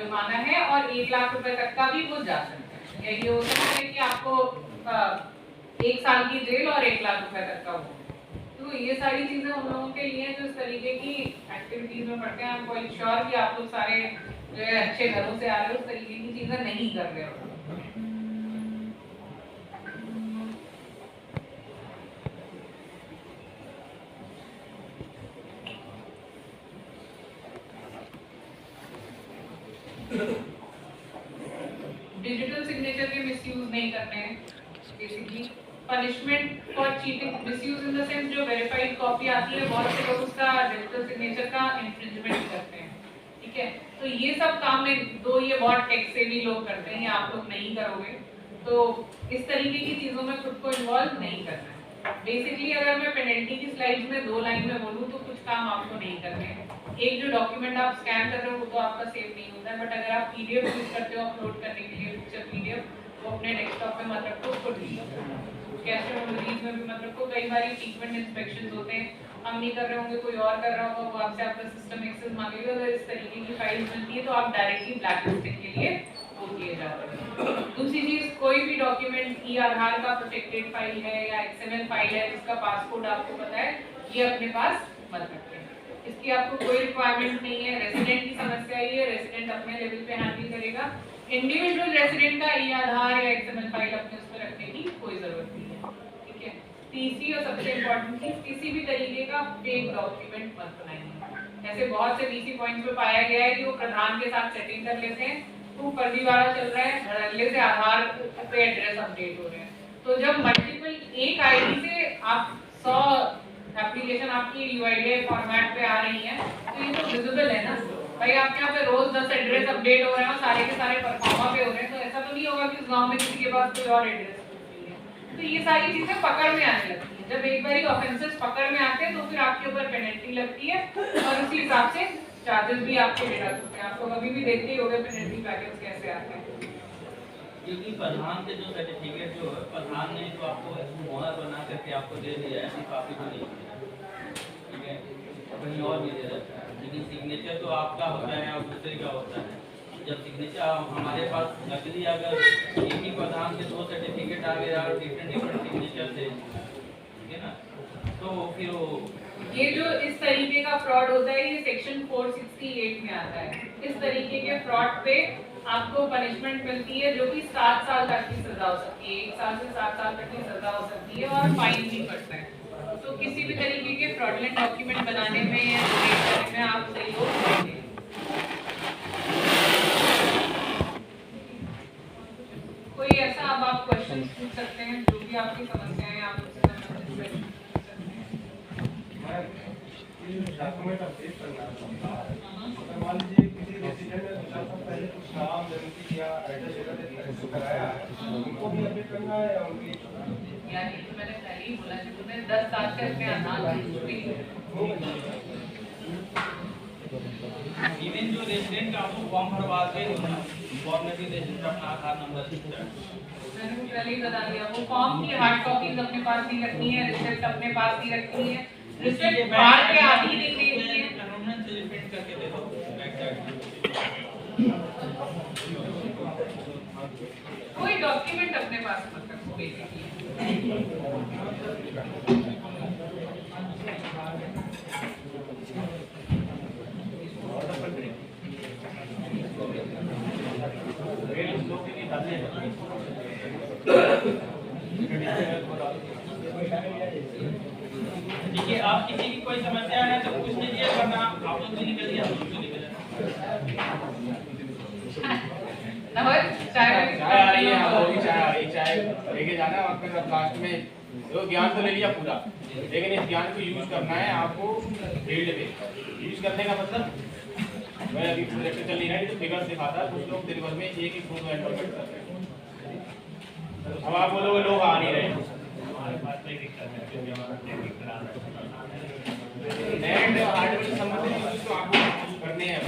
जुर्माना है और 1 लाख रुपए तक का भी वो जा सकता है। ये हो सकता है कि आपको 1 साल की जेल और 1 लाख रुपए तक का हो। तो ये सारी चीजें उन लोगों के लिए जो इस तरीके की एक्टिविटीज में पढ़ते हैं। I'm quite sure कि आप लोग सारे जो है अच्छे घरों से आ रहे हो, उस तरीके की चीजें नहीं कर रहे हो। डिजिटल सिग्नेचर के मिसयूज नहीं करने हैं basically. Punishment for cheating, misuse in the sense जो वेरीफाइड कॉपी आती है, बहुत से लोग उसका डिजिटल सिग्नेचर का इन्फ्रिंजमेंट करते हैं, ठीक है। तो ये सब काम में दो ये बहुत टेक से भी लोग करते हैं, आप लोग नहीं करोगे, तो इस तरीके की चीजों में खुद को इन्वॉल्व नहीं करना है। बेसिकली अगर मैं पेनल्टी की स्लाइड में 2 लाइन में बोलूँ तो कुछ काम आपको नहीं करने हैं। एक जो डॉक्यूमेंट आप स्कैन कर रहे हो वो तो आपका सेव नहीं होता है, बट अगर आप पीडीएफ यूज करते हो अपलोड करने के लिए पिक्चर पीडीएफ, वो अपने डेस्कटॉप पे मत रखो, उसको डिलीट करो। कैश मेमोरीज में भी मत रखो। कई बार फ्रीक्वेंट इंस्पेक्शंस होते हैं, हम नहीं कर रहे होंगे, कोई और कर रहा होगा, वो आपसे आपका सिस्टम एक्सेस मांगेगा। अगर इस तरीके की फाइल मिलती है तो आप डायरेक्टली ब्लैकलिस्टिंग के लिए वो किए जाते हैं। दूसरी चीज, कोई भी डॉक्यूमेंट ई आधार का प्रोटेक्टेड फाइल है या एक्सएमएल फाइल है जिसका पासकोड आपको पता है, ये अपने पास मत रखें। इसकी आपको कोई रिक्वायरमेंट नहीं है। रेसिडेंट की समस्या ये है, रेसिडेंट अपने लेवल पे हैंडल करेगा। इंडिविजुअल रेसिडेंट का ई आधार या एक्सएमएल फाइल अपने उस पर रखने की कोई जरूरत नहीं है, ठीक है। तीसरी और सबसे इम्पोर्टेंट चीज, किसी भी तरीके का फेक डॉक्यूमेंट मत बनाइए। ऐसे बहुत से बीसी पॉइंट्स पे पाया गया है कि वो प्रधान के साथ सेटिंग कर लेते हैं, तो फर्जीवाड़ा चल रहा है, धड़ल्ले से आधार पे एड्रेस अपडेट हो रहे हैं। तो जब मल्टीपल एक आईडी से आप 100 एप्लीकेशन आपकी यूआईडीआई फॉर्मेट पे आ रही है, तो ये तो विजिबल है ना भाई। आपके यहाँ पे रोज 10 एड्रेस अपडेट हो रहे हैं और सारे के सारे परफॉर्मा पे हो रहे हैं, तो ऐसा तो नहीं होगा कि उस गांव में किसी के पास कोई और एड्रेस नहीं है। तो ये सारी चीजें पकड़ में आने लगती है। जब एक बार ऑफेंसेस पकड़ में आते हैं तो फिर आपके ऊपर पेनल्टी लगती है और उसी हिसाब से चार्जेस भी आपके डिडक्ट होते हैं। आपको कभी भी देखते ही होगा पेनल्टी पैकेज कैसे आते हैं। क्योंकि प्रधान के जो सर्टिफिकेट जो है, प्रधान ने जो आपको मोहर बना करके आपको दे दिया है, ऐसी काफी तो नहीं, ठीक है, कहीं और भी दे देता है। लेकिन सिग्नेचर तो आपका होता है और दूसरे का होता है। जब सिग्नेचर हमारे पास नकली, अगर एक ही प्रधान के 2 सर्टिफिकेट आ गए और डिफरेंट सिग्नेचर थे, ठीक है ना, तो फिर वो ये जो इस तरीके का फ्रॉड होता है, ये सेक्शन 468 में आता है। इस तरीके के फ्रॉड पे आपको पनिशमेंट मिलती है जो कि 7 साल तक की सजा हो सकती है। 1 साल से 7 साल तक की सजा हो सकती है और फाइन भी पड़ता है। तो किसी भी तरीके के फ्रॉडलेंट डॉक्यूमेंट बनाने में या क्रिएट करने में आप सहयोग करेंगे। कोई ऐसा अब आप क्वेश्चन पूछ सकते हैं, जो भी आपकी समस्याएं आप उससे संबंधित हैं। डॉक्यूमेंट अपडेट करना है। मान लीजिए किसी रेसिडेंट ने 2 साल पहले कुछ नाम, जन्मतिथि या एड्रेस वगैरह कराया है, उनको भी अपडेट करना है या उनकी यानी तो मैंने पहले ही बोला कि तुमने 10 साल से अपने आधार इवन जो रेसिडेंट का आपको फॉर्म भरवाते हैं, फॉर्म में भी रेसिडेंट अपना आधार नंबर लिखता है। मैंने वो पहले ही बता दिया, वो फॉर्म की हार्ड कॉपीज अपने पास नहीं रखनी है, रिसिप्ट अपने पास नहीं रखनी है। रिसिप्ट बाहर पे आधी नहीं देनी है। कानूनन से प्रिंट करके दे दो बैक साइड। कोई डॉक्यूमेंट अपने पास मत रखो बेसिकली। देखिए, आप किसी की कोई समस्या है तो पूछ लीजिए, वरना आप लोग भी निकल जाइए, हम लोग भी निकल नमस्ते, चाय आ रही है, वो भी चाय आ रही, चाय लेके जाना और फिर अब लास्ट में तो ज्ञान तो ले लिया पूरा, लेकिन इस ज्ञान को यूज करना है आपको फील्ड पे। यूज करने का मतलब मैं अभी प्रोजेक्ट चल रही है तो फिगर दिखाता है, कुछ लोग दिन भर में एक फोटो एंटर करते हैं। अब आप बोलोगे लोग आ नहीं रहे, हमारे पास कोई दिक्कत है क्योंकि हमारा टेक्निक खराब है। नेट हार्डवेयर संबंधित चीज तो आपको करने हैं।